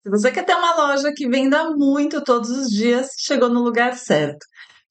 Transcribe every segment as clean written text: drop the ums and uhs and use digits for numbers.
Se você quer ter uma loja que venda muito todos os dias, chegou no lugar certo.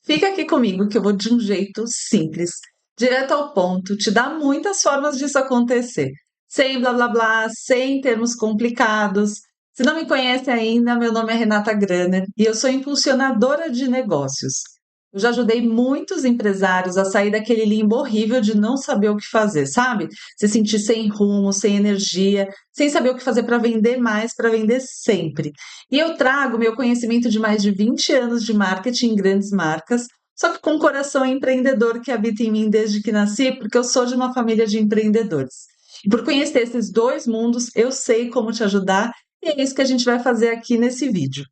Fica aqui comigo que eu vou de um jeito simples, direto ao ponto, te dar muitas formas disso acontecer. Sem blá blá blá, sem termos complicados. Se não me conhece ainda, meu nome é Renata Graner e eu sou impulsionadora de negócios. Eu já ajudei muitos empresários a sair daquele limbo horrível de não saber o que fazer, sabe? Se sentir sem rumo, sem energia, sem saber o que fazer para vender mais, para vender sempre. E eu trago meu conhecimento de mais de 20 anos de marketing em grandes marcas, só que com um coração empreendedor que habita em mim desde que nasci, porque eu sou de uma família de empreendedores. E por conhecer esses dois mundos, eu sei como te ajudar, e é isso que a gente vai fazer aqui nesse vídeo.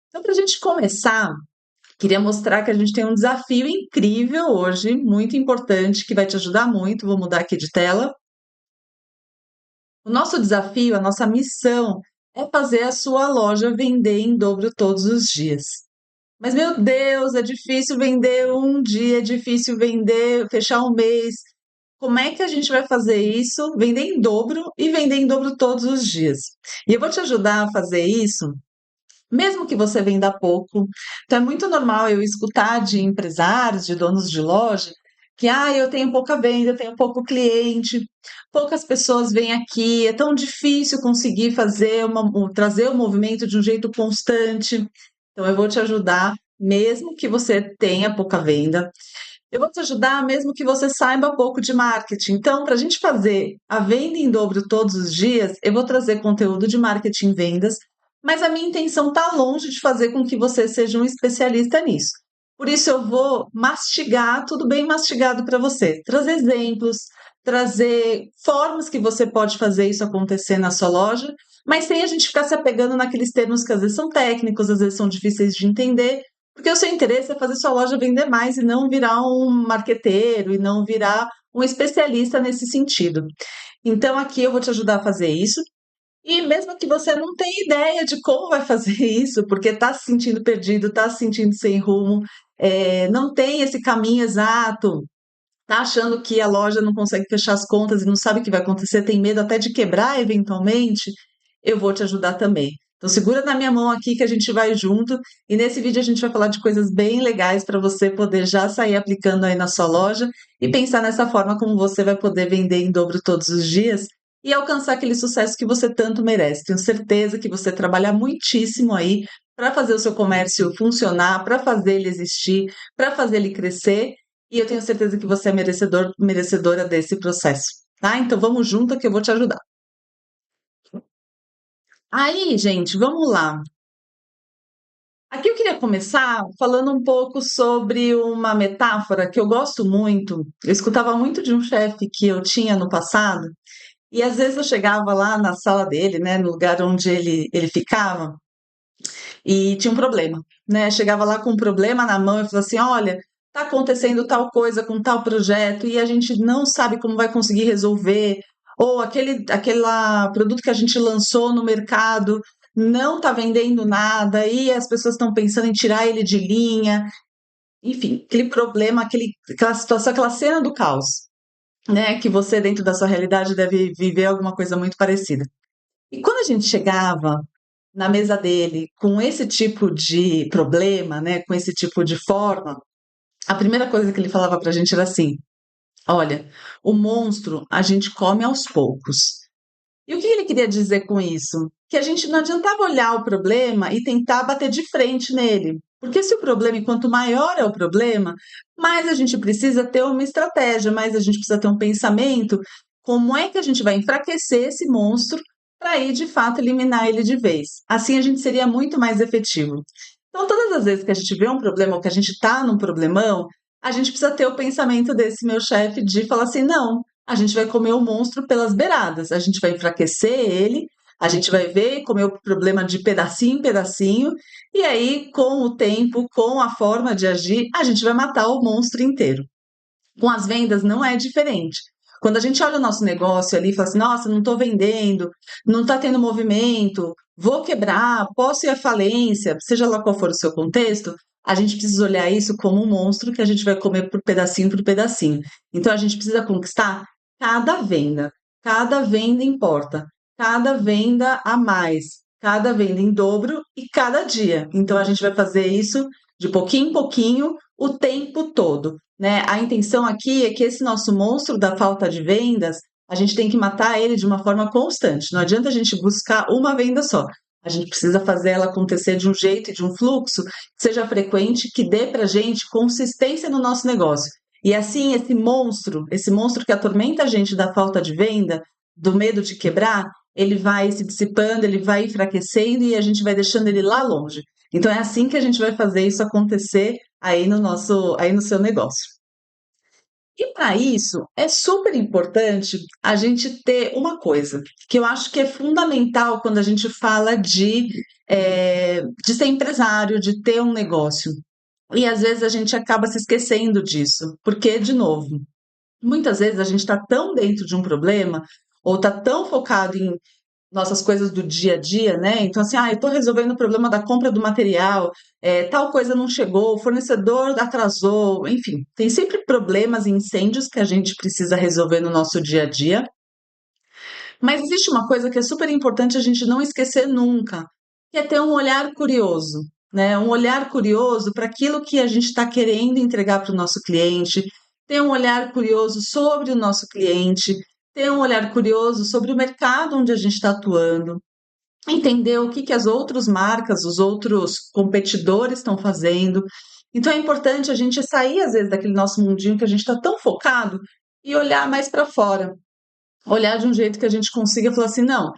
Então, para a gente começar, queria mostrar que a gente tem um desafio incrível hoje, muito importante, que vai te ajudar muito. Vou mudar aqui de tela. O nosso desafio, a nossa missão é fazer a sua loja vender em dobro todos os dias. Mas, meu Deus, é difícil vender um dia, é difícil vender, fechar um mês. Como é que a gente vai fazer isso? Vender em dobro e vender em dobro todos os dias. E eu vou te ajudar a fazer isso, mesmo que você venda pouco. Então, é muito normal eu escutar de empresários, de donos de loja, que eu tenho pouca venda, eu tenho pouco cliente, poucas pessoas vêm aqui, é tão difícil conseguir trazer o movimento de um jeito constante. Então, eu vou te ajudar, mesmo que você tenha pouca venda. Eu vou te ajudar, mesmo que você saiba pouco de marketing. Então, para a gente fazer a venda em dobro todos os dias, eu vou trazer conteúdo de marketing e vendas, mas a minha intenção está longe de fazer com que você seja um especialista nisso. Por isso, eu vou mastigar tudo bem mastigado para você, trazer exemplos, trazer formas que você pode fazer isso acontecer na sua loja, mas sem a gente ficar se apegando naqueles termos que às vezes são técnicos, às vezes são difíceis de entender, porque o seu interesse é fazer sua loja vender mais e não virar um marqueteiro e não virar um especialista nesse sentido. Então, aqui eu vou te ajudar a fazer isso. E mesmo que você não tenha ideia de como vai fazer isso, porque está se sentindo perdido, está se sentindo sem rumo, não tem esse caminho exato, está achando que a loja não consegue fechar as contas e não sabe o que vai acontecer, tem medo até de quebrar eventualmente, eu vou te ajudar também. Então, segura na minha mão aqui que a gente vai junto. E nesse vídeo a gente vai falar de coisas bem legais para você poder já sair aplicando aí na sua loja e pensar nessa forma como você vai poder vender em dobro todos os dias e alcançar aquele sucesso que você tanto merece. Tenho certeza que você trabalha muitíssimo aí para fazer o seu comércio funcionar, para fazer ele existir, para fazer ele crescer. E eu tenho certeza que você é merecedora desse processo, tá? Então vamos junto que eu vou te ajudar. Aí, gente, vamos lá. Aqui eu queria começar falando um pouco sobre uma metáfora que eu gosto muito. Eu escutava muito de um chefe que eu tinha no passado, e às vezes eu chegava lá na sala dele, né, no lugar onde ele ficava, e tinha um problema, né? Chegava lá com um problema na mão e falava assim: olha, tá acontecendo tal coisa com tal projeto e a gente não sabe como vai conseguir resolver, ou aquele produto que a gente lançou no mercado não tá vendendo nada e as pessoas estão pensando em tirar ele de linha. Enfim, aquele problema, aquela situação, aquela cena do caos, né? Que você, dentro da sua realidade, deve viver alguma coisa muito parecida. E quando a gente chegava na mesa dele com esse tipo de problema, né, com esse tipo de forma, a primeira coisa que ele falava pra gente era assim: olha, o monstro a gente come aos poucos. E o que ele queria dizer com isso? Que a gente não adiantava olhar o problema e tentar bater de frente nele. Porque se o problema, e quanto maior é o problema, mais a gente precisa ter uma estratégia, mais a gente precisa ter um pensamento. Como é que a gente vai enfraquecer esse monstro para ir de fato eliminar ele de vez? Assim a gente seria muito mais efetivo. Então, todas as vezes que a gente vê um problema ou que a gente está num problemão, a gente precisa ter o pensamento desse meu chefe de falar assim: não, a gente vai comer o monstro pelas beiradas, a gente vai enfraquecer ele, a gente vai ver e comer o problema de pedacinho em pedacinho, e aí, com o tempo, com a forma de agir, a gente vai matar o monstro inteiro. Com as vendas não é diferente. Quando a gente olha o nosso negócio ali e fala assim: nossa, não estou vendendo, não está tendo movimento, vou quebrar, posso ir à falência, seja lá qual for o seu contexto, a gente precisa olhar isso como um monstro que a gente vai comer por pedacinho por pedacinho. Então a gente precisa conquistar cada venda importa, cada venda a mais. cada venda em dobro e cada dia. Então a gente vai fazer isso de pouquinho em pouquinho, o tempo todo, né? A intenção aqui é que esse nosso monstro da falta de vendas, a gente tem que matar ele de uma forma constante. Não adianta a gente buscar uma venda só. A gente precisa fazer ela acontecer de um jeito e de um fluxo que seja frequente, que dê para gente consistência no nosso negócio. E assim, esse monstro que atormenta a gente da falta de venda, do medo de quebrar, ele vai se dissipando, ele vai enfraquecendo e a gente vai deixando ele lá longe. Então é assim que a gente vai fazer isso acontecer aí no seu negócio. E para isso é super importante a gente ter uma coisa que eu acho que é fundamental quando a gente fala de ser empresário, de ter um negócio. E às vezes a gente acaba se esquecendo disso, porque, de novo, muitas vezes a gente está tão dentro de um problema ou está tão focado em nossas coisas do dia a dia, né? Então, assim, eu estou resolvendo o problema da compra do material, tal coisa não chegou, o fornecedor atrasou, enfim, tem sempre problemas e incêndios que a gente precisa resolver no nosso dia a dia. Mas existe uma coisa que é super importante a gente não esquecer nunca, que é ter um olhar curioso, né? Um olhar curioso para aquilo que a gente está querendo entregar para o nosso cliente, ter um olhar curioso sobre o nosso cliente, ter um olhar curioso sobre o mercado onde a gente está atuando, entender o que as outras marcas, os outros competidores estão fazendo. Então é importante a gente sair, às vezes, daquele nosso mundinho que a gente está tão focado e olhar mais para fora. Olhar de um jeito que a gente consiga falar assim, não,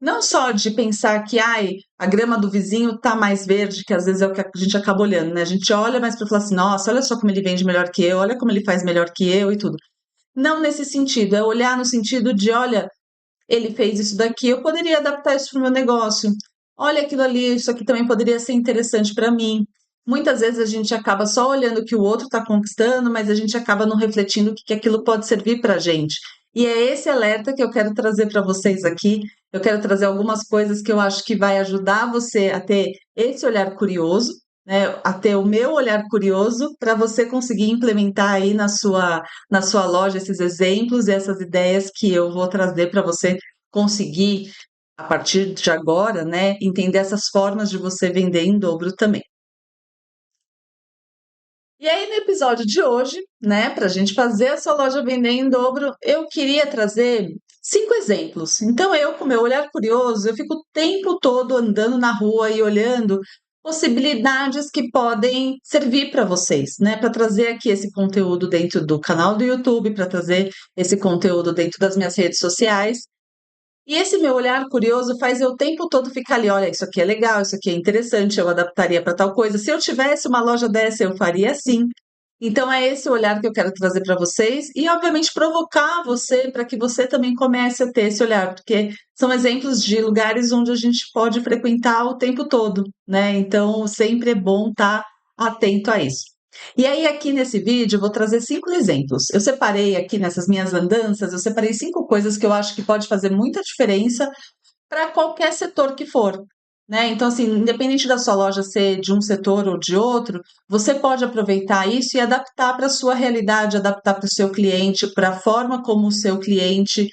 não só de pensar que a grama do vizinho tá mais verde, que às vezes é o que a gente acaba olhando, né? A gente olha mais para falar assim, nossa, olha só como ele vende melhor que eu, olha como ele faz melhor que eu e tudo. Não nesse sentido, é olhar no sentido de, olha, ele fez isso daqui, eu poderia adaptar isso para o meu negócio. Olha aquilo ali, isso aqui também poderia ser interessante para mim. Muitas vezes a gente acaba só olhando o que o outro está conquistando, mas a gente acaba não refletindo o que aquilo pode servir para a gente. E é esse alerta que eu quero trazer para vocês aqui. Eu quero trazer algumas coisas que eu acho que vai ajudar você a ter esse olhar curioso, né? A ter o meu olhar curioso para você conseguir implementar aí na sua loja esses exemplos e essas ideias que eu vou trazer para você conseguir, a partir de agora, né, entender essas formas de você vender em dobro também. E aí, no episódio de hoje, né, para a gente fazer a sua loja vender em dobro, eu queria trazer 5 exemplos. Então, eu, com meu olhar curioso, eu fico o tempo todo andando na rua e olhando possibilidades que podem servir para vocês, né, para trazer aqui esse conteúdo dentro do canal do YouTube, para trazer esse conteúdo dentro das minhas redes sociais. E esse meu olhar curioso faz eu o tempo todo ficar ali, olha, isso aqui é legal, isso aqui é interessante, eu adaptaria para tal coisa. Se eu tivesse uma loja dessa, eu faria assim. Então é esse o olhar que eu quero trazer para vocês e, obviamente, provocar você para que você também comece a ter esse olhar, porque são exemplos de lugares onde a gente pode frequentar o tempo todo, né? Então sempre é bom estar atento a isso. E aí, aqui nesse vídeo, eu vou trazer 5 exemplos. Eu separei aqui nessas minhas andanças, eu separei 5 coisas que eu acho que pode fazer muita diferença para qualquer setor que for, né? Então, assim, independente da sua loja ser de um setor ou de outro, você pode aproveitar isso e adaptar para a sua realidade, adaptar para o seu cliente, para a forma como o seu cliente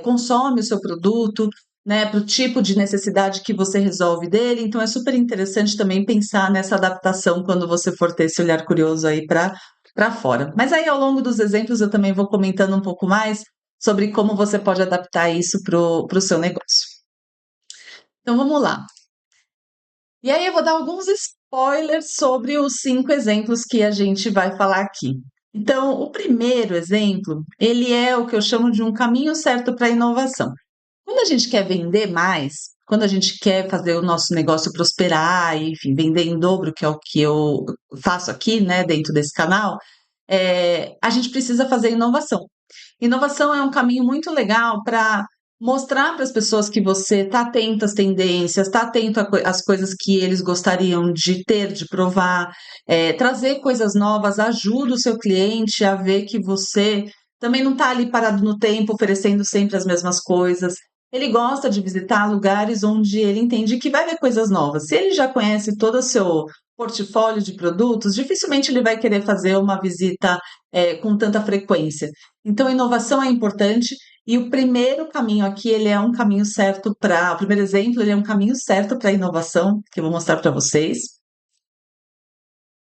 consome o seu produto, né? Para o tipo de necessidade que você resolve dele. Então, é super interessante também pensar nessa adaptação quando você for ter esse olhar curioso aí para fora. Mas aí, ao longo dos exemplos, eu também vou comentando um pouco mais sobre como você pode adaptar isso para o seu negócio. Então vamos lá. E aí eu vou dar alguns spoilers sobre os 5 exemplos que a gente vai falar aqui. Então, o primeiro exemplo, ele é o que eu chamo de um caminho certo para a inovação. Quando a gente quer vender mais, quando a gente quer fazer o nosso negócio prosperar, e, enfim, vender em dobro, que é o que eu faço aqui, né, dentro desse canal, a gente precisa fazer inovação. Inovação é um caminho muito legal para mostrar para as pessoas que você está atento às tendências, está atento às coisas que eles gostariam de ter, de provar, trazer coisas novas, ajuda o seu cliente a ver que você também não está ali parado no tempo, oferecendo sempre as mesmas coisas. Ele gosta de visitar lugares onde ele entende que vai ver coisas novas. Se ele já conhece todo o seu portfólio de produtos, dificilmente ele vai querer fazer uma visita, com tanta frequência. Então, inovação é importante e o primeiro caminho aqui, ele é um caminho certo para o primeiro exemplo, ele é um caminho certo para a inovação, que eu vou mostrar para vocês.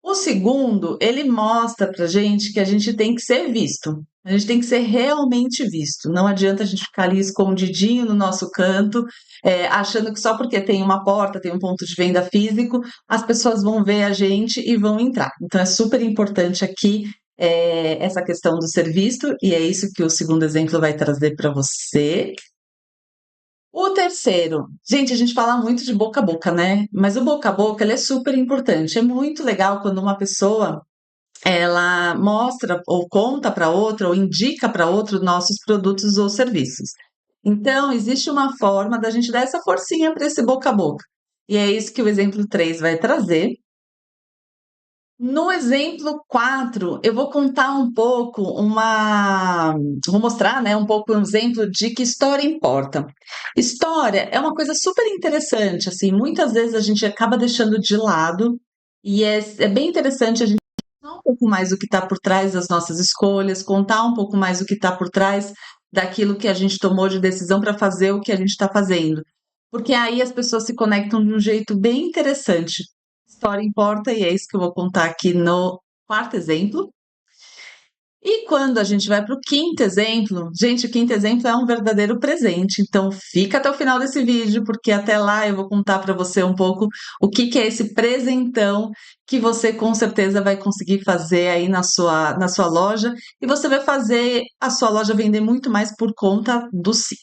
O segundo, ele mostra pra gente que a gente tem que ser visto. A gente tem que ser realmente visto. Não adianta a gente ficar ali escondidinho no nosso canto, achando que só porque tem uma porta, tem um ponto de venda físico, as pessoas vão ver a gente e vão entrar. Então é super importante aqui, essa questão do ser visto, e é isso que o segundo exemplo vai trazer para você. O terceiro, gente, a gente fala muito de boca a boca, né? Mas o boca a boca, ele é super importante. É muito legal quando uma pessoa ela mostra ou conta para outra ou indica para outro nossos produtos ou serviços. Então, existe uma forma da gente dar essa forcinha para esse boca a boca. E é isso que o exemplo 3 vai trazer. No exemplo 4, eu vou contar um pouco vou mostrar, né, um pouco um exemplo de que história importa. História é uma coisa super interessante, assim, muitas vezes a gente acaba deixando de lado e é bem interessante a gente contar um pouco mais do que está por trás das nossas escolhas, contar um pouco mais do que está por trás daquilo que a gente tomou de decisão para fazer o que a gente está fazendo. Porque aí as pessoas se conectam de um jeito bem interessante. História importa e é isso que eu vou contar aqui no quarto exemplo. E quando a gente vai para o quinto exemplo, gente, o quinto exemplo é um verdadeiro presente. Então fica até o final desse vídeo, porque até lá eu vou contar para você um pouco o que que é esse presentão que você com certeza vai conseguir fazer aí na sua loja e você vai fazer a sua loja vender muito mais por conta do si.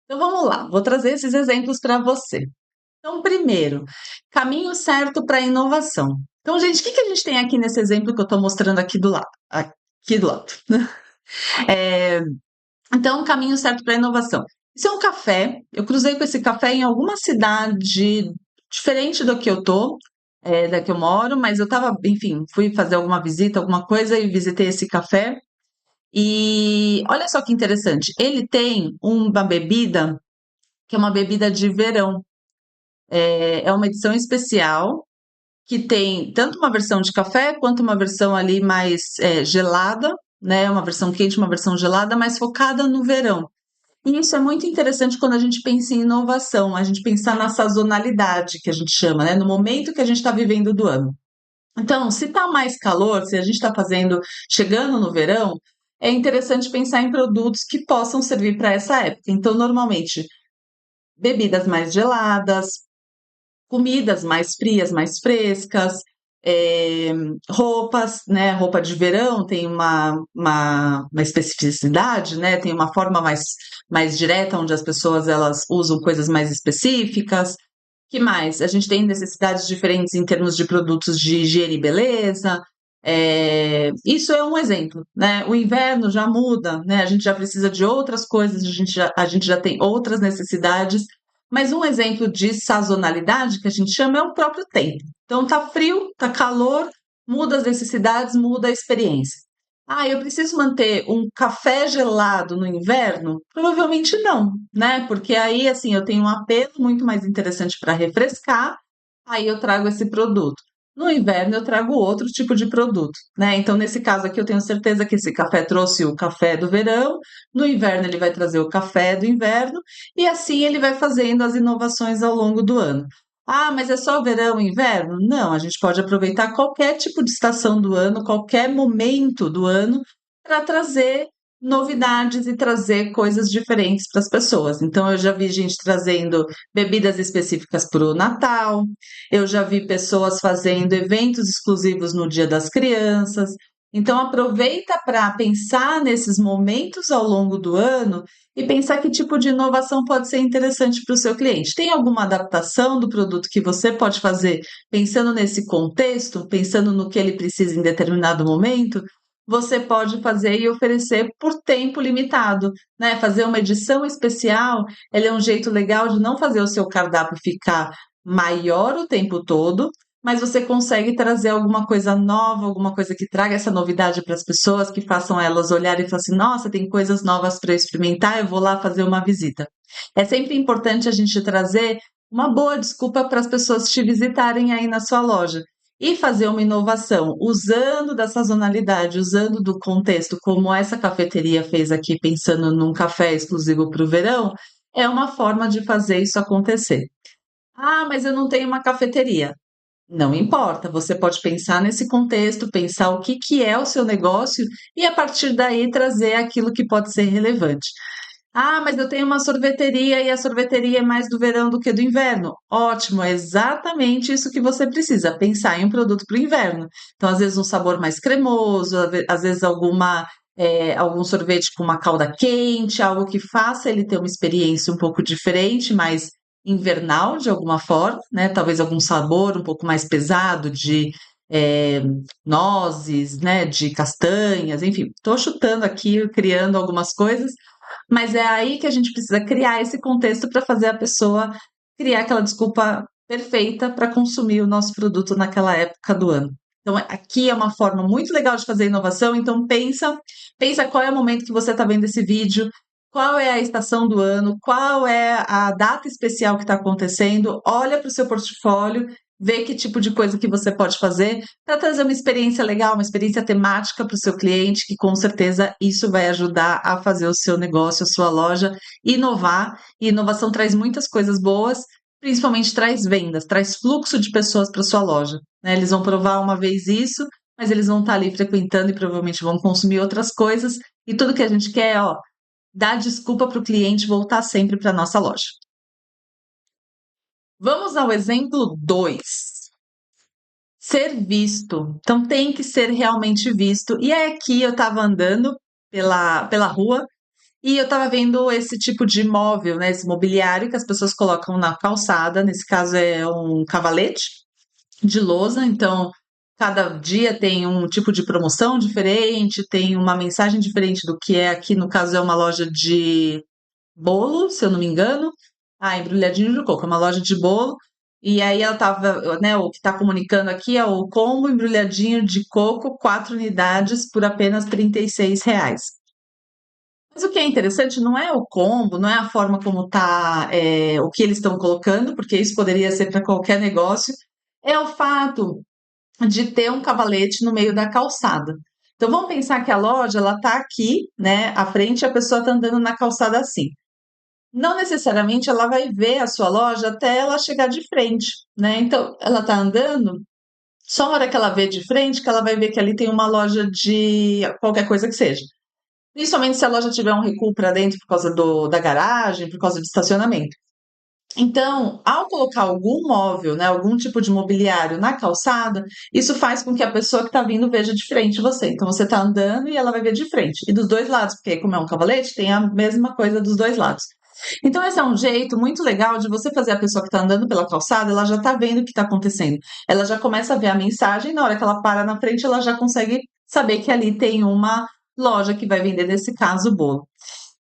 Então vamos lá, vou trazer esses exemplos para você. Então, primeiro, caminho certo para a inovação. Então, gente, o que que a gente tem aqui nesse exemplo que eu estou mostrando aqui do lado? Aqui do lado. É, então, caminho certo para a inovação. Isso é um café. Eu cruzei com esse café em alguma cidade diferente do que eu tô, da que eu moro, mas eu estava, enfim, fui fazer alguma visita, alguma coisa e visitei esse café. E olha só que interessante, ele tem uma bebida que é uma bebida de verão. É uma edição especial que tem tanto uma versão de café quanto uma versão ali mais gelada, né? Uma versão quente, uma versão gelada, mas focada no verão. E isso é muito interessante quando a gente pensa em inovação, a gente pensar na sazonalidade, que a gente chama, né? No momento que a gente está vivendo do ano. Então, se está mais calor, se a gente está fazendo, chegando no verão, é interessante pensar em produtos que possam servir para essa época. Então, normalmente, bebidas mais geladas, comidas mais frias, mais frescas, eh, roupas, né? Roupa de verão tem uma especificidade, né? Tem uma forma mais direta, onde as pessoas elas usam coisas mais específicas. Que mais? A gente tem necessidades diferentes em termos de produtos de higiene e beleza. Isso é um exemplo, né? O inverno já muda, né? A gente já precisa de outras coisas, a gente já tem outras necessidades. Mas um exemplo de sazonalidade que a gente chama é o próprio tempo. Então tá frio, tá calor, muda as necessidades, muda a experiência. Ah, eu preciso manter um café gelado no inverno? Provavelmente não, né? Porque aí, assim, eu tenho um apelo muito mais interessante para refrescar, aí eu trago esse produto. No inverno, eu trago outro tipo de produto, né? Então, nesse caso aqui, eu tenho certeza que esse café trouxe o café do verão, no inverno, ele vai trazer o café do inverno, e assim ele vai fazendo as inovações ao longo do ano. Ah, mas é só verão e inverno? Não, a gente pode aproveitar qualquer tipo de estação do ano, qualquer momento do ano, para trazer novidades e trazer coisas diferentes para as pessoas. Então, eu já vi gente trazendo bebidas específicas para o Natal, eu já vi pessoas fazendo eventos exclusivos no Dia das Crianças. Então, aproveita para pensar nesses momentos ao longo do ano e pensar que tipo de inovação pode ser interessante para o seu cliente. Tem alguma adaptação do produto que você pode fazer pensando nesse contexto, pensando no que ele precisa em determinado momento? Você pode fazer e oferecer por tempo limitado, né? Fazer uma edição especial, ele é um jeito legal de não fazer o seu cardápio ficar maior o tempo todo, mas você consegue trazer alguma coisa nova, alguma coisa que traga essa novidade para as pessoas, que façam elas olharem e falar assim: nossa, tem coisas novas para eu experimentar, eu vou lá fazer uma visita. É sempre importante a gente trazer uma boa desculpa para as pessoas te visitarem aí na sua loja. E fazer uma inovação, usando da sazonalidade, usando do contexto, como essa cafeteria fez aqui, pensando num café exclusivo para o verão, é uma forma de fazer isso acontecer. Ah, mas eu não tenho uma cafeteria. Não importa, você pode pensar nesse contexto, pensar o que que é o seu negócio e a partir daí trazer aquilo que pode ser relevante. Ah, mas eu tenho uma sorveteria e a sorveteria é mais do verão do que do inverno. Ótimo, é exatamente isso que você precisa, pensar em um produto para o inverno. Então, às vezes, um sabor mais cremoso, às vezes algum sorvete com uma calda quente, algo que faça ele ter uma experiência um pouco diferente, mais invernal de alguma forma, né? Talvez algum sabor um pouco mais pesado de eh, nozes, né? De castanhas, enfim, estou chutando aqui, criando algumas coisas, mas é aí que a gente precisa criar esse contexto para fazer a pessoa criar aquela desculpa perfeita para consumir o nosso produto naquela época do ano. Então, aqui é uma forma muito legal de fazer inovação. Então, pensa qual é o momento que você está vendo esse vídeo, qual é a estação do ano, qual é a data especial que está acontecendo, olha para o seu portfólio, vê que tipo de coisa que você pode fazer para trazer uma experiência legal, uma experiência temática para o seu cliente, que com certeza isso vai ajudar a fazer o seu negócio, a sua loja inovar. E inovação traz muitas coisas boas, principalmente traz vendas, traz fluxo de pessoas para sua loja, né? Eles vão provar uma vez isso, mas eles vão estar ali frequentando e provavelmente vão consumir outras coisas. E tudo que a gente quer é, ó, dar desculpa para o cliente voltar sempre para a nossa loja. Vamos ao exemplo 2. Ser visto. Então tem que ser realmente visto. E é aqui eu estava andando pela rua e eu estava vendo esse tipo de móvel, né? Esse mobiliário que as pessoas colocam na calçada. Nesse caso é um cavalete de lousa. Então cada dia tem um tipo de promoção diferente, tem uma mensagem diferente do que é aqui. No caso é uma loja de bolo, se eu não me engano. Ah, Embrulhadinho de Coco, é uma loja de bolo. E aí ela tava, né, o que está comunicando aqui é o combo embrulhadinho de coco, 4 unidades por apenas R$ 36. Mas o que é interessante não é o combo, não é a forma como tá, o que eles estão colocando, porque isso poderia ser para qualquer negócio, é o fato de ter um cavalete no meio da calçada. Então vamos pensar que a loja ela tá aqui, né, à frente, e a pessoa está andando na calçada assim. Não necessariamente ela vai ver a sua loja até ela chegar de frente, né? Então, ela está andando, só a hora que ela vê de frente que ela vai ver que ali tem uma loja de qualquer coisa que seja. Principalmente se a loja tiver um recuo para dentro por causa da garagem, por causa do estacionamento. Então, ao colocar algum móvel, né, algum tipo de mobiliário na calçada, isso faz com que a pessoa que está vindo veja de frente você. Então, você está andando e ela vai ver de frente. E dos dois lados, porque como é um cavalete, tem a mesma coisa dos dois lados. Então, esse é um jeito muito legal de você fazer a pessoa que está andando pela calçada, ela já está vendo o que está acontecendo. Ela já começa a ver a mensagem, na hora que ela para na frente, ela já consegue saber que ali tem uma loja que vai vender, nesse caso, o bolo.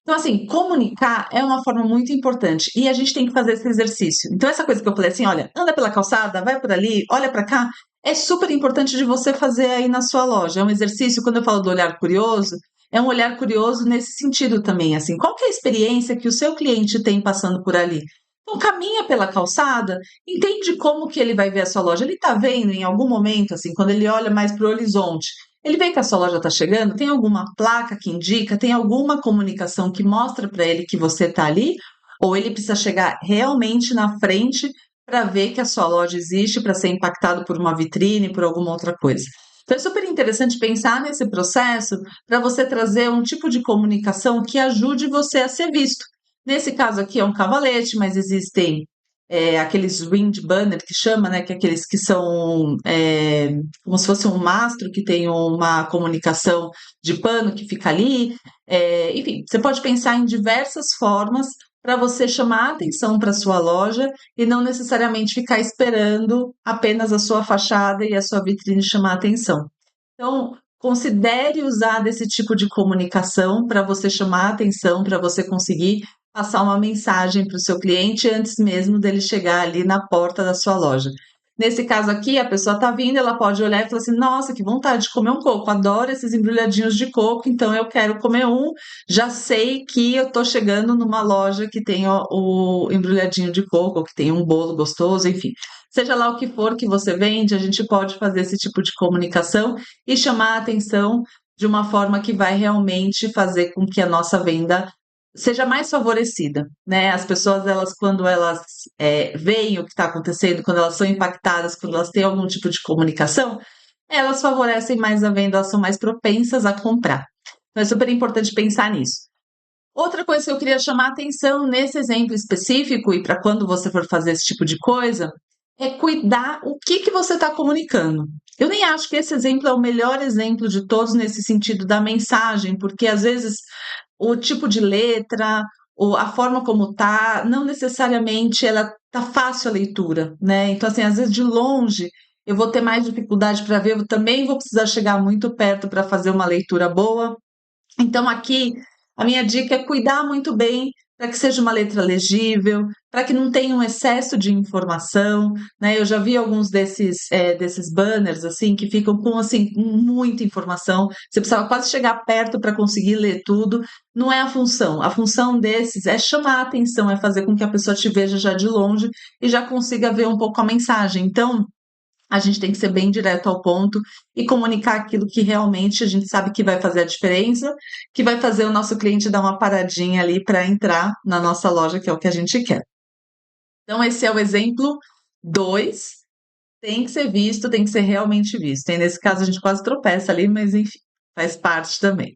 Então, assim, comunicar é uma forma muito importante e a gente tem que fazer esse exercício. Então, essa coisa que eu falei assim, olha, anda pela calçada, vai por ali, olha para cá, é super importante de você fazer aí na sua loja. É um exercício, quando eu falo do olhar curioso, é um olhar curioso nesse sentido também, assim, qual que é a experiência que o seu cliente tem passando por ali? Então, caminha pela calçada, entende como que ele vai ver a sua loja. Ele está vendo em algum momento, assim, quando ele olha mais para o horizonte, ele vê que a sua loja está chegando, tem alguma placa que indica, tem alguma comunicação que mostra para ele que você está ali, ou ele precisa chegar realmente na frente para ver que a sua loja existe, para ser impactado por uma vitrine, por alguma outra coisa. Então é super interessante pensar nesse processo para você trazer um tipo de comunicação que ajude você a ser visto. Nesse caso aqui é um cavalete, mas existem aqueles wind banner que chama, né, que é aqueles que são como se fosse um mastro que tem uma comunicação de pano que fica ali. Enfim, você pode pensar em diversas formas para você chamar a atenção para sua loja e não necessariamente ficar esperando apenas a sua fachada e a sua vitrine chamar a atenção. Então, considere usar desse tipo de comunicação para você chamar a atenção, para você conseguir passar uma mensagem para o seu cliente antes mesmo dele chegar ali na porta da sua loja. Nesse caso aqui, a pessoa está vindo, ela pode olhar e falar assim: nossa, que vontade de comer um coco, adoro esses embrulhadinhos de coco, então eu quero comer um. Já sei que eu estou chegando numa loja que tem o embrulhadinho de coco, que tem um bolo gostoso, enfim. Seja lá o que for que você vende, a gente pode fazer esse tipo de comunicação e chamar a atenção de uma forma que vai realmente fazer com que a nossa venda seja mais favorecida, né? As pessoas, elas, quando elas veem o que está acontecendo, quando elas são impactadas, quando elas têm algum tipo de comunicação, elas favorecem mais a venda, elas são mais propensas a comprar. Então é super importante pensar nisso. Outra coisa que eu queria chamar a atenção nesse exemplo específico, e para quando você for fazer esse tipo de coisa, é cuidar o que você está comunicando. Eu nem acho que esse exemplo é o melhor exemplo de todos nesse sentido da mensagem, porque às vezes o tipo de letra, ou a forma como tá, não necessariamente ela tá fácil a leitura, né? Então, assim, às vezes de longe eu vou ter mais dificuldade para ver, eu também vou precisar chegar muito perto para fazer uma leitura boa. Então, aqui, a minha dica é cuidar muito bem para que seja uma letra legível, para que não tenha um excesso de informação, né? Eu já vi alguns desses banners, assim, que ficam com, assim, muita informação. Você precisava quase chegar perto para conseguir ler tudo. Não é a função. A função desses é chamar a atenção, é fazer com que a pessoa te veja já de longe e já consiga ver um pouco a mensagem. Então, a gente tem que ser bem direto ao ponto e comunicar aquilo que realmente a gente sabe que vai fazer a diferença, que vai fazer o nosso cliente dar uma paradinha ali para entrar na nossa loja, que é o que a gente quer. Então, esse é o exemplo 2. Tem que ser visto, tem que ser realmente visto. E nesse caso, a gente quase tropeça ali, mas enfim, faz parte também.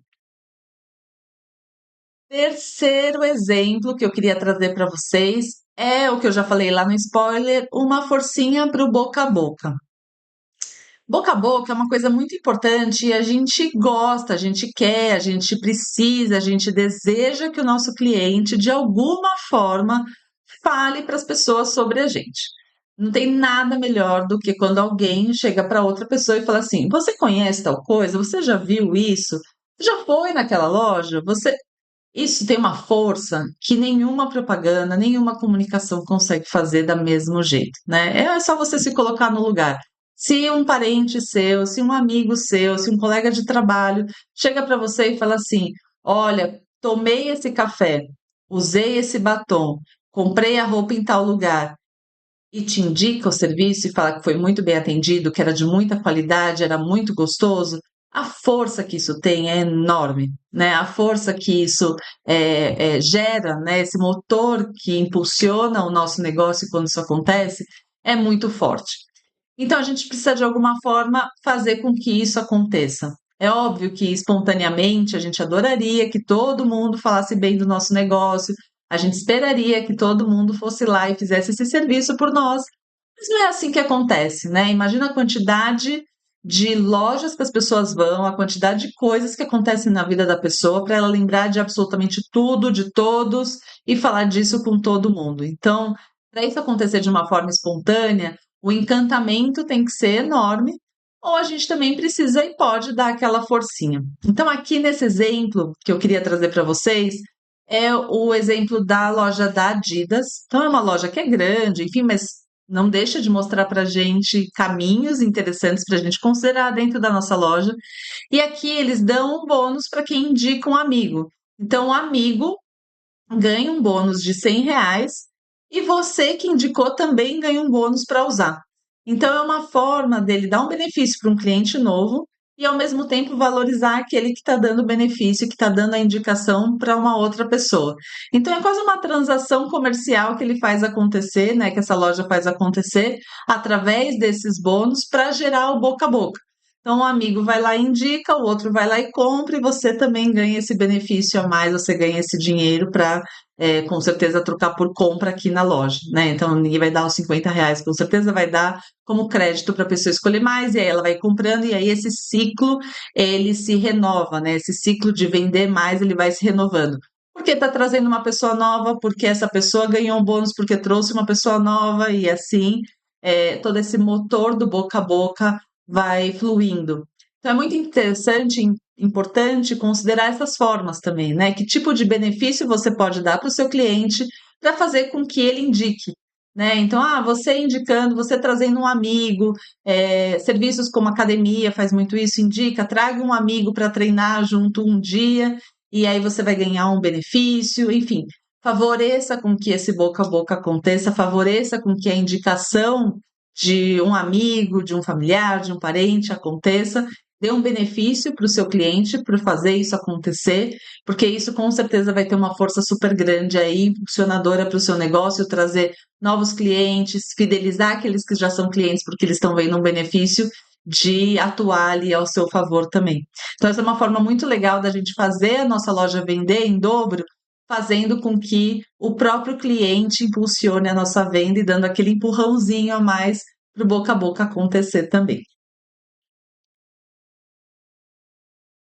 Terceiro exemplo que eu queria trazer para vocês é o que eu já falei lá no spoiler, uma forcinha para o boca a boca. Boca a boca é uma coisa muito importante e a gente gosta, a gente quer, a gente precisa, a gente deseja que o nosso cliente, de alguma forma, fale para as pessoas sobre a gente. Não tem nada melhor do que quando alguém chega para outra pessoa e fala assim: você conhece tal coisa? Você já viu isso? Já foi naquela loja? Você. Isso tem uma força que nenhuma propaganda, nenhuma comunicação consegue fazer da mesmo jeito, né? É só você se colocar no lugar. Se um parente seu, se um amigo seu, se um colega de trabalho chega para você e fala assim: olha, tomei esse café, usei esse batom, comprei a roupa em tal lugar, e te indica o serviço e fala que foi muito bem atendido, que era de muita qualidade, era muito gostoso, a força que isso tem é enorme, né? A força que isso gera, né? Esse motor que impulsiona o nosso negócio quando isso acontece é muito forte. Então, a gente precisa, de alguma forma, fazer com que isso aconteça. É óbvio que, espontaneamente, a gente adoraria que todo mundo falasse bem do nosso negócio, a gente esperaria que todo mundo fosse lá e fizesse esse serviço por nós, mas não é assim que acontece, né? Imagina a quantidade de lojas que as pessoas vão, a quantidade de coisas que acontecem na vida da pessoa para ela lembrar de absolutamente tudo, de todos e falar disso com todo mundo. Então, para isso acontecer de uma forma espontânea, o encantamento tem que ser enorme, ou a gente também precisa e pode dar aquela forcinha. Então, aqui nesse exemplo que eu queria trazer para vocês, é o exemplo da loja da Adidas. Então, é uma loja que é grande, enfim, mas não deixa de mostrar para a gente caminhos interessantes para a gente considerar dentro da nossa loja. E aqui eles dão um bônus para quem indica um amigo. Então, o amigo ganha um bônus de R$ 100 e você que indicou também ganha um bônus para usar. Então, é uma forma dele dar um benefício para um cliente novo e, ao mesmo tempo, valorizar aquele que está dando o benefício, que está dando a indicação para uma outra pessoa. Então, é quase uma transação comercial que ele faz acontecer, né? Que essa loja faz acontecer através desses bônus para gerar o boca a boca. Então, um amigo vai lá e indica, o outro vai lá e compra, e você também ganha esse benefício a mais, você ganha esse dinheiro para, com certeza, trocar por compra aqui na loja, né? Então, ninguém vai dar os R$ 50, com certeza vai dar como crédito para a pessoa escolher mais, e aí ela vai comprando, e aí esse ciclo, ele se renova, né? Esse ciclo de vender mais, ele vai se renovando. Porque está trazendo uma pessoa nova, porque essa pessoa ganhou um bônus, porque trouxe uma pessoa nova, e assim, todo esse motor do boca a boca vai fluindo. Então, é muito interessante e importante considerar essas formas também, né? Que tipo de benefício você pode dar para o seu cliente para fazer com que ele indique, né? Então, você indicando, você trazendo um amigo, serviços como academia faz muito isso, indica, traga um amigo para treinar junto um dia, e aí você vai ganhar um benefício, enfim, favoreça com que esse boca a boca aconteça, favoreça com que a indicação de um amigo, de um familiar, de um parente aconteça, dê um benefício para o seu cliente por fazer isso acontecer, porque isso com certeza vai ter uma força super grande aí, impulsionadora para o seu negócio, trazer novos clientes, fidelizar aqueles que já são clientes, porque eles estão vendo um benefício de atuar ali ao seu favor também. Então, essa é uma forma muito legal da gente fazer a nossa loja vender em dobro, fazendo com que o próprio cliente impulsione a nossa venda e dando aquele empurrãozinho a mais para o boca a boca acontecer também.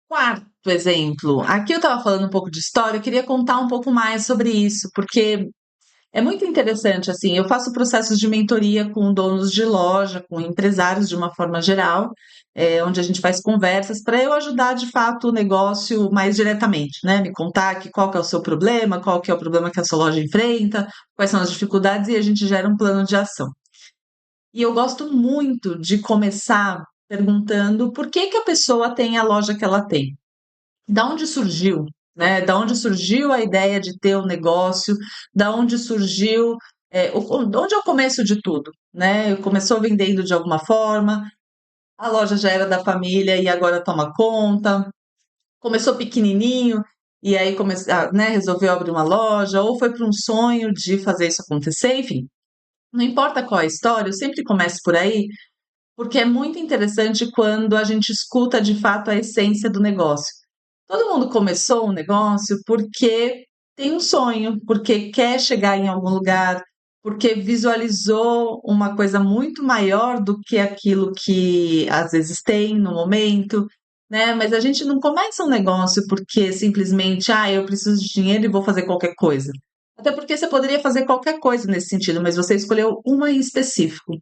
Quarto exemplo, aqui eu estava falando um pouco de história, eu queria contar um pouco mais sobre isso, porque é muito interessante, assim, eu faço processos de mentoria com donos de loja, com empresários de uma forma geral, onde a gente faz conversas para eu ajudar de fato o negócio mais diretamente, né? Me contar qual que é o seu problema, qual que é o problema que a sua loja enfrenta, quais são as dificuldades e a gente gera um plano de ação. E eu gosto muito de começar perguntando por que que a pessoa tem a loja que ela tem. Da onde surgiu, né? Da onde surgiu a ideia de ter um negócio, da onde surgiu, onde é o começo de tudo, né? Começou vendendo de alguma forma, a loja já era da família e agora toma conta, começou pequenininho e aí né, resolveu abrir uma loja, ou foi para um sonho de fazer isso acontecer, enfim. Não importa qual a história, eu sempre começo por aí, porque é muito interessante quando a gente escuta de fato a essência do negócio. Todo mundo começou um negócio porque tem um sonho, porque quer chegar em algum lugar, porque visualizou uma coisa muito maior do que aquilo que às vezes tem no momento, né? Mas a gente não começa um negócio porque simplesmente, eu preciso de dinheiro e vou fazer qualquer coisa. Até porque você poderia fazer qualquer coisa nesse sentido, mas você escolheu uma em específico.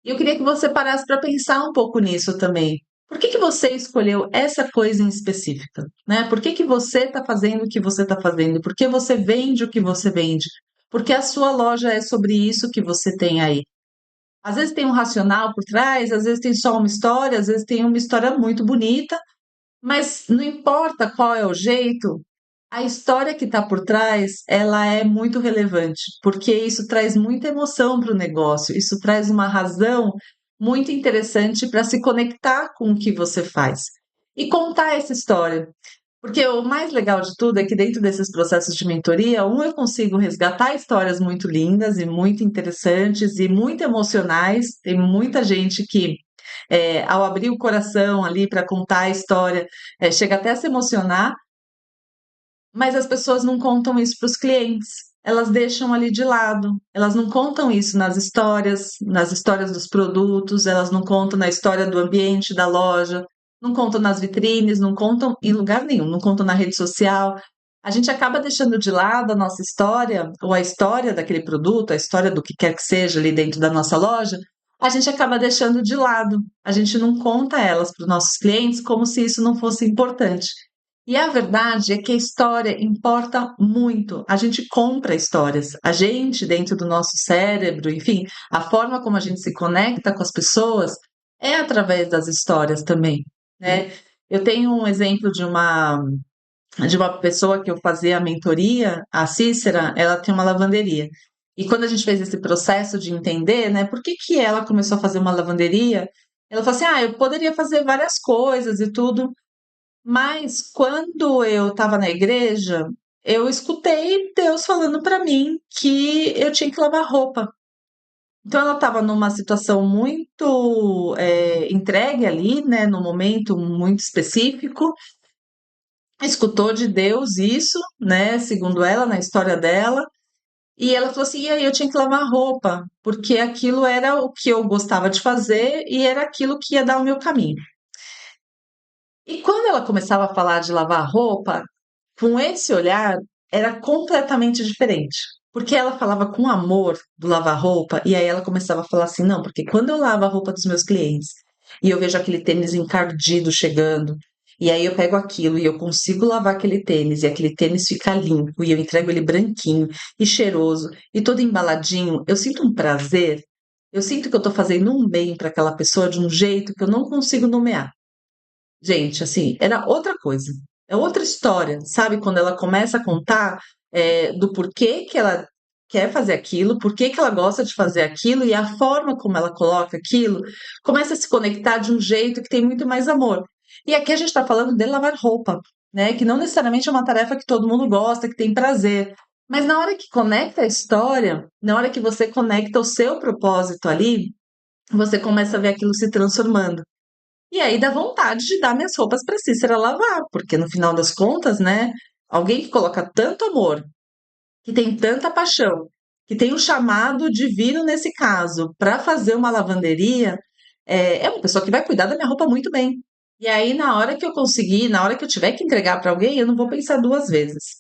E eu queria que você parasse para pensar um pouco nisso também. Por que que você escolheu essa coisa em específica, né? Por que que você está fazendo o que você está fazendo? Por que você vende o que você vende? Porque a sua loja é sobre isso que você tem aí. Às vezes tem um racional por trás, às vezes tem só uma história, às vezes tem uma história muito bonita, mas não importa qual é o jeito, a história que está por trás, ela é muito relevante, porque isso traz muita emoção para o negócio, isso traz uma razão muito interessante para se conectar com o que você faz e contar essa história. Porque o mais legal de tudo é que dentro desses processos de mentoria, eu consigo resgatar histórias muito lindas e muito interessantes e muito emocionais. Tem muita gente que, ao abrir o coração ali para contar a história, chega até a se emocionar, mas as pessoas não contam isso para os clientes. Elas deixam ali de lado. Elas não contam isso nas histórias dos produtos, elas não contam na história do ambiente da loja, não contam nas vitrines, não contam em lugar nenhum, não contam na rede social. A gente acaba deixando de lado a nossa história, ou a história daquele produto, a história do que quer que seja ali dentro da nossa loja, a gente acaba deixando de lado. A gente não conta elas para os nossos clientes como se isso não fosse importante. E a verdade é que a história importa muito. A gente compra histórias. A gente, dentro do nosso cérebro, enfim, a forma como a gente se conecta com as pessoas é através das histórias também, né? Eu tenho um exemplo de uma pessoa que eu fazia a mentoria, a Cícera, ela tem uma lavanderia. E quando a gente fez esse processo de entender, né, por que que ela começou a fazer uma lavanderia, ela falou assim: eu poderia fazer várias coisas e tudo, mas quando eu estava na igreja, eu escutei Deus falando para mim que eu tinha que lavar roupa. Então ela estava numa situação muito entregue ali, né, num momento muito específico, escutou de Deus isso, né, segundo ela, na história dela, e ela falou assim: e aí eu tinha que lavar roupa, porque aquilo era o que eu gostava de fazer e era aquilo que ia dar o meu caminho. E quando ela começava a falar de lavar roupa, com esse olhar, era completamente diferente. Porque ela falava com amor do lavar roupa, e aí ela começava a falar assim: não, porque quando eu lavo a roupa dos meus clientes e eu vejo aquele tênis encardido chegando, e aí eu pego aquilo e eu consigo lavar aquele tênis, e aquele tênis fica limpo, e eu entrego ele branquinho e cheiroso e todo embaladinho, eu sinto um prazer, eu sinto que eu tô fazendo um bem para aquela pessoa de um jeito que eu não consigo nomear. Gente, assim, era outra coisa. É outra história, sabe? Quando ela começa a contar do porquê que ela quer fazer aquilo, porquê que ela gosta de fazer aquilo e a forma como ela coloca aquilo começa a se conectar de um jeito que tem muito mais amor. E aqui a gente está falando de lavar roupa, né? Que não necessariamente é uma tarefa que todo mundo gosta, que tem prazer. Mas na hora que conecta a história, na hora que você conecta o seu propósito ali, você começa a ver aquilo se transformando. E aí dá vontade de dar minhas roupas para Cícera lavar, porque no final das contas, né, alguém que coloca tanto amor, que tem tanta paixão, que tem um chamado divino nesse caso, para fazer uma lavanderia, é uma pessoa que vai cuidar da minha roupa muito bem. E aí, na hora que eu conseguir, na hora que eu tiver que entregar para alguém, eu não vou pensar duas vezes.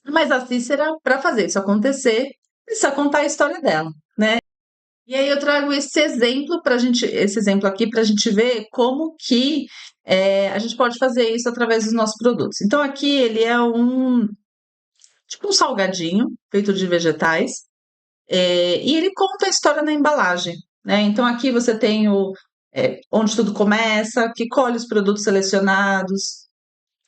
Mas a Cícera, para fazer isso acontecer, precisa contar a história dela, né? E aí eu trago esse exemplo para gente, esse exemplo aqui para a gente ver como que a gente pode fazer isso através dos nossos produtos. Então aqui ele é um tipo um salgadinho feito de vegetais, e ele conta a história na embalagem, né? Então aqui você tem onde tudo começa, que colhe os produtos selecionados,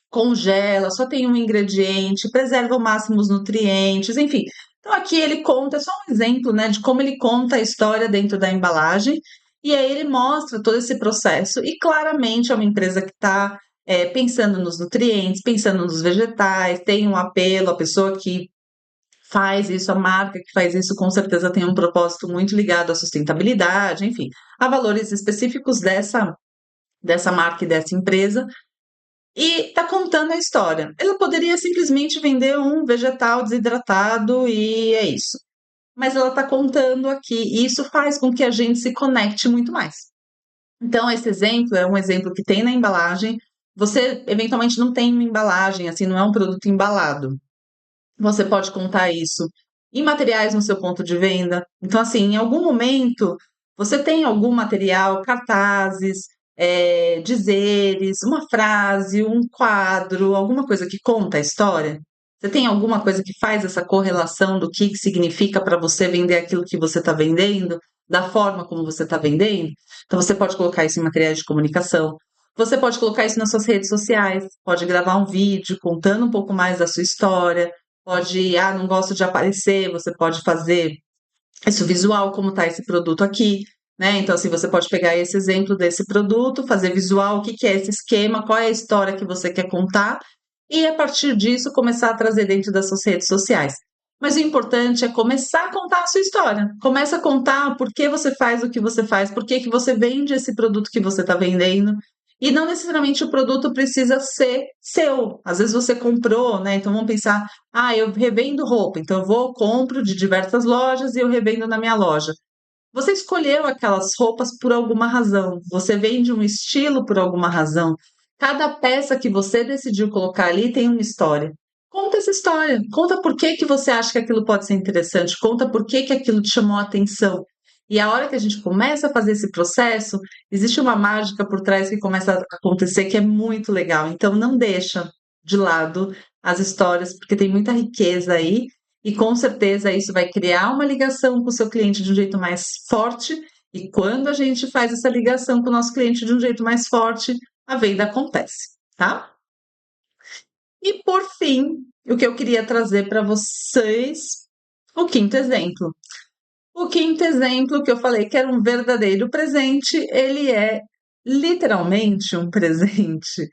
congela, só tem um ingrediente, preserva ao máximo os nutrientes, enfim. Então aqui ele conta, é só um exemplo, né, de como ele conta a história dentro da embalagem, e aí ele mostra todo esse processo, e claramente é uma empresa que está pensando nos nutrientes, pensando nos vegetais, tem um apelo, a pessoa que faz isso, a marca que faz isso, com certeza tem um propósito muito ligado à sustentabilidade, enfim, a valores específicos dessa marca e dessa empresa, e está contando a história. Ela poderia simplesmente vender um vegetal desidratado e é isso. Mas ela está contando aqui, e isso faz com que a gente se conecte muito mais. Então, esse exemplo é um exemplo que tem na embalagem. Você eventualmente não tem uma embalagem, assim, não é um produto embalado. Você pode contar isso em materiais no seu ponto de venda. Então, assim, em algum momento, você tem algum material, cartazes, dizeres, uma frase, um quadro, alguma coisa que conta a história? Você tem alguma coisa que faz essa correlação do que significa para você vender aquilo que você está vendendo, da forma como você está vendendo? Então, você pode colocar isso em materiais de comunicação. Você pode colocar isso nas suas redes sociais, pode gravar um vídeo contando um pouco mais da sua história, pode, não gosto de aparecer, você pode fazer isso visual, como está esse produto aqui, né? Então, assim, você pode pegar esse exemplo desse produto, fazer visual, o que que é esse esquema, qual é a história que você quer contar, e a partir disso começar a trazer dentro das suas redes sociais. Mas o importante é começar a contar a sua história. Começa a contar por que você faz o que você faz, por que que você vende esse produto que você está vendendo, e não necessariamente o produto precisa ser seu. Às vezes você comprou, né? Então vamos pensar, eu revendo roupa, então eu vou, compro de diversas lojas e eu revendo na minha loja. Você escolheu aquelas roupas por alguma razão, você vende um estilo por alguma razão. Cada peça que você decidiu colocar ali tem uma história. Conta essa história, conta por que que você acha que aquilo pode ser interessante, conta por que que aquilo te chamou a atenção. E a hora que a gente começa a fazer esse processo, existe uma mágica por trás que começa a acontecer que é muito legal. Então não deixa de lado as histórias, porque tem muita riqueza aí e com certeza isso vai criar uma ligação com o seu cliente de um jeito mais forte. E quando a gente faz essa ligação com o nosso cliente de um jeito mais forte, a venda acontece, tá? E por fim, o que eu queria trazer para vocês, o quinto exemplo. O quinto exemplo que eu falei que era um verdadeiro presente, ele é literalmente um presente.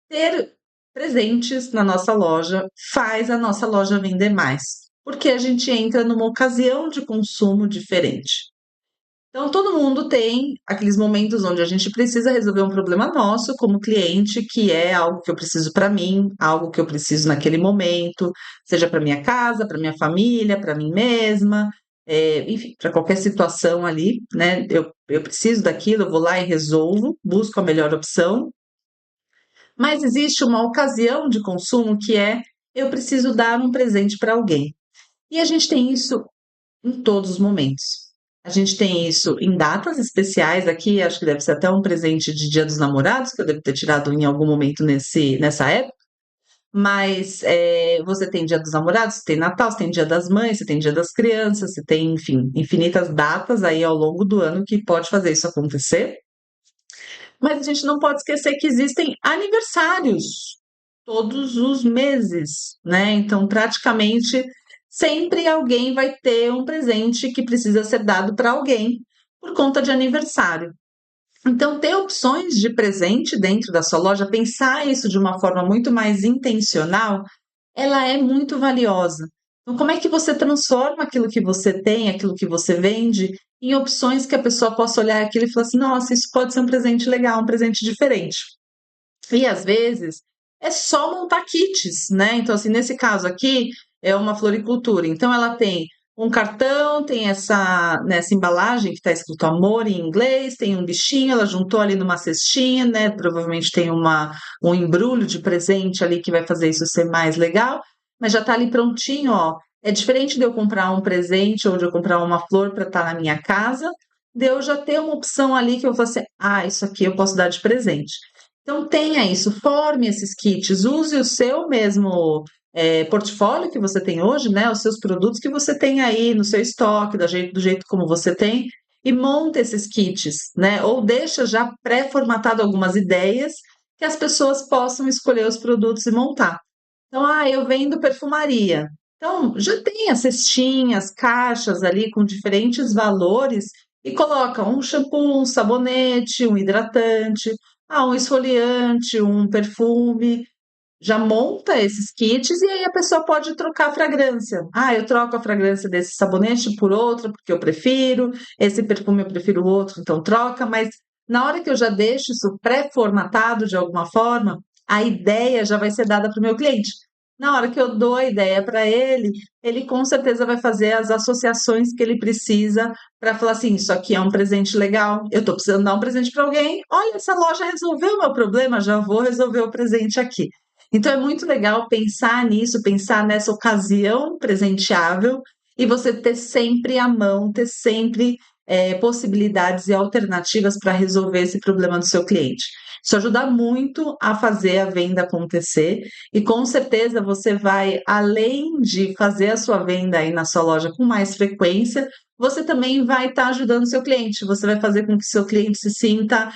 Ter presentes na nossa loja faz a nossa loja vender mais, porque a gente entra numa ocasião de consumo diferente. Então, todo mundo tem aqueles momentos onde a gente precisa resolver um problema nosso como cliente, que é algo que eu preciso para mim, algo que eu preciso naquele momento, seja para minha casa, para minha família, para mim mesma, enfim, para qualquer situação ali, né? Eu preciso daquilo, eu vou lá e resolvo, busco a melhor opção. Mas existe uma ocasião de consumo que é eu preciso dar um presente para alguém. E a gente tem isso em todos os momentos. A gente tem isso em datas especiais aqui, acho que deve ser até um presente de Dia dos Namorados, que eu devo ter tirado em algum momento nessa época. Mas você tem Dia dos Namorados, você tem Natal, você tem Dia das Mães, você tem Dia das Crianças, você tem, enfim, infinitas datas aí ao longo do ano que pode fazer isso acontecer. Mas a gente não pode esquecer que existem aniversários todos os meses, né? Então, praticamente sempre alguém vai ter um presente que precisa ser dado para alguém por conta de aniversário. Então, ter opções de presente dentro da sua loja, pensar isso de uma forma muito mais intencional, ela é muito valiosa. Então, como é que você transforma aquilo que você tem, aquilo que você vende, em opções que a pessoa possa olhar aquilo e falar assim: nossa, isso pode ser um presente legal, um presente diferente. E às vezes é só montar kits, né? Então, assim, nesse caso aqui é uma floricultura. Então, ela tem um cartão, tem nessa embalagem que está escrito amor em inglês, tem um bichinho, ela juntou ali numa cestinha, né? Provavelmente tem um embrulho de presente ali que vai fazer isso ser mais legal, mas já está ali prontinho, ó. É diferente de eu comprar um presente ou de eu comprar uma flor para estar na minha casa, de eu já ter uma opção ali que eu vou assim, ah, isso aqui eu posso dar de presente. Então tenha isso, forme esses kits, use o seu mesmo portfólio que você tem hoje, né? Os seus produtos que você tem aí no seu estoque, do jeito como você tem, e monta esses kits, né? Ou deixa já pré-formatado algumas ideias que as pessoas possam escolher os produtos e montar. Então, eu vendo perfumaria. Então, já tem as cestinhas, caixas ali com diferentes valores e coloca um shampoo, um sabonete, um hidratante, um esfoliante, um perfume. Já monta esses kits e aí a pessoa pode trocar a fragrância. Eu troco a fragrância desse sabonete por outra porque eu prefiro, esse perfume eu prefiro outro, então troca, mas na hora que eu já deixo isso pré-formatado de alguma forma, a ideia já vai ser dada para o meu cliente. Na hora que eu dou a ideia para ele, ele com certeza vai fazer as associações que ele precisa para falar assim: isso aqui é um presente legal, eu estou precisando dar um presente para alguém. Olha, essa loja resolveu o meu problema, já vou resolver o presente aqui. Então é muito legal pensar nisso, pensar nessa ocasião presenteável e você ter sempre à mão, ter sempre possibilidades e alternativas para resolver esse problema do seu cliente. Isso ajuda muito a fazer a venda acontecer e com certeza você vai, além de fazer a sua venda aí na sua loja com mais frequência, você também vai estar ajudando o seu cliente. Você vai fazer com que o seu cliente se sinta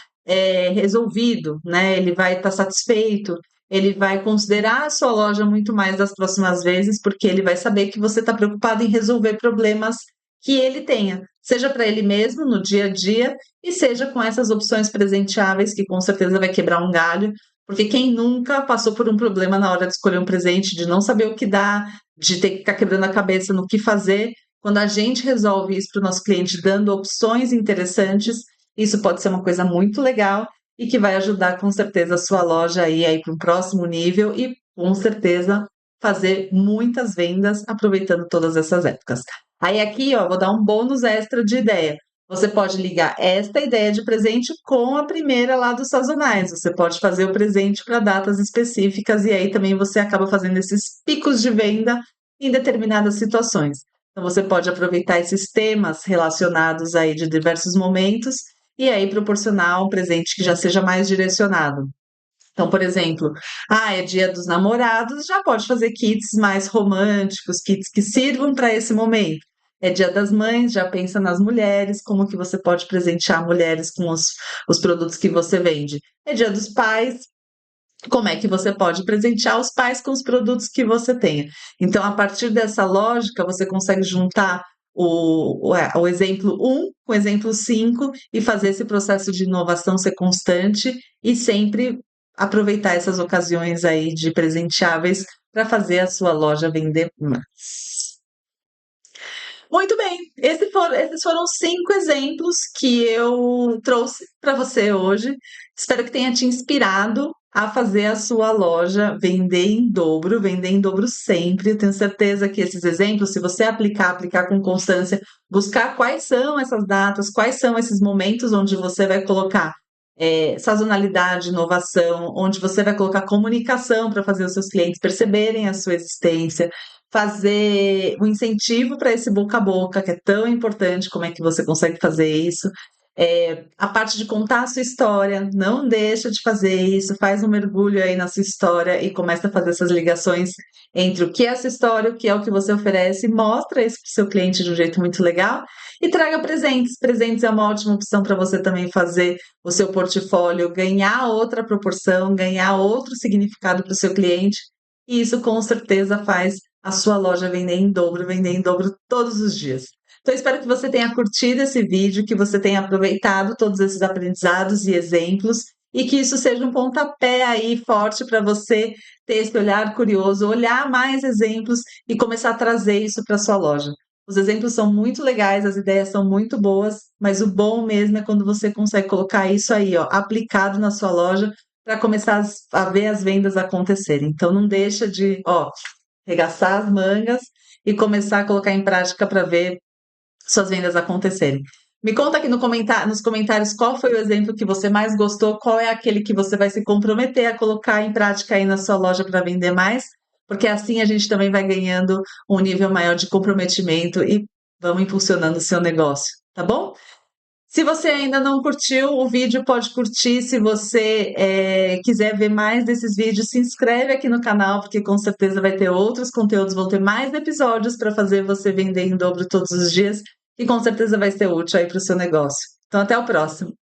resolvido, né? Ele vai estar satisfeito, ele vai considerar a sua loja muito mais das próximas vezes, porque ele vai saber que você está preocupado em resolver problemas que ele tenha, seja para ele mesmo no dia a dia e seja com essas opções presenteáveis que com certeza vai quebrar um galho, porque quem nunca passou por um problema na hora de escolher um presente, de não saber o que dar, de ter que ficar quebrando a cabeça no que fazer, quando a gente resolve isso para o nosso cliente dando opções interessantes, isso pode ser uma coisa muito legal e que vai ajudar com certeza a sua loja aí para um próximo nível e com certeza fazer muitas vendas aproveitando todas essas épocas. Aí aqui, ó, vou dar um bônus extra de ideia. Você pode ligar esta ideia de presente com a primeira lá dos sazonais. Você pode fazer o presente para datas específicas e aí também você acaba fazendo esses picos de venda em determinadas situações. Então você pode aproveitar esses temas relacionados aí de diversos momentos e aí proporcionar um presente que já seja mais direcionado. Então, por exemplo, é dia dos namorados, já pode fazer kits mais românticos, kits que sirvam para esse momento. É dia das mães, já pensa nas mulheres, como que você pode presentear mulheres com os produtos que você vende. É dia dos pais, como é que você pode presentear os pais com os produtos que você tenha. Então, a partir dessa lógica, você consegue juntar o exemplo 1 com o exemplo 5 e fazer esse processo de inovação ser constante e sempre aproveitar essas ocasiões aí de presenteáveis para fazer a sua loja vender mais. Muito bem, esses foram 5 exemplos que eu trouxe para você hoje. Espero que tenha te inspirado a fazer a sua loja vender em dobro sempre. Eu tenho certeza que esses exemplos, se você aplicar com constância, buscar quais são essas datas, quais são esses momentos onde você vai colocar sazonalidade, inovação, onde você vai colocar comunicação para fazer os seus clientes perceberem a sua existência, fazer um incentivo para esse boca a boca, que é tão importante, como é que você consegue fazer isso. A parte de contar a sua história, não deixa de fazer isso, faz um mergulho aí na sua história e começa a fazer essas ligações entre o que é essa história, o que é o que você oferece, mostra isso para o seu cliente de um jeito muito legal e traga presentes. Presentes é uma ótima opção para você também fazer o seu portfólio ganhar outra proporção, ganhar outro significado para o seu cliente, e isso com certeza faz a sua loja vender em dobro todos os dias. Então, espero que você tenha curtido esse vídeo, que você tenha aproveitado todos esses aprendizados e exemplos, e que isso seja um pontapé aí forte para você ter esse olhar curioso, olhar mais exemplos e começar a trazer isso para sua loja. Os exemplos são muito legais, as ideias são muito boas, mas o bom mesmo é quando você consegue colocar isso aí, ó, aplicado na sua loja para começar a ver as vendas acontecerem. Então não deixa de, ó, arregaçar as mangas e começar a colocar em prática para ver suas vendas acontecerem. Me conta aqui nos comentários qual foi o exemplo que você mais gostou, qual é aquele que você vai se comprometer a colocar em prática aí na sua loja para vender mais, porque assim a gente também vai ganhando um nível maior de comprometimento e vamos impulsionando o seu negócio, tá bom? Se você ainda não curtiu o vídeo, pode curtir. Se você quiser ver mais desses vídeos, se inscreve aqui no canal, porque com certeza vai ter outros conteúdos, vão ter mais episódios para fazer você vender em dobro todos os dias, e com certeza vai ser útil aí para o seu negócio. Então, até o próximo.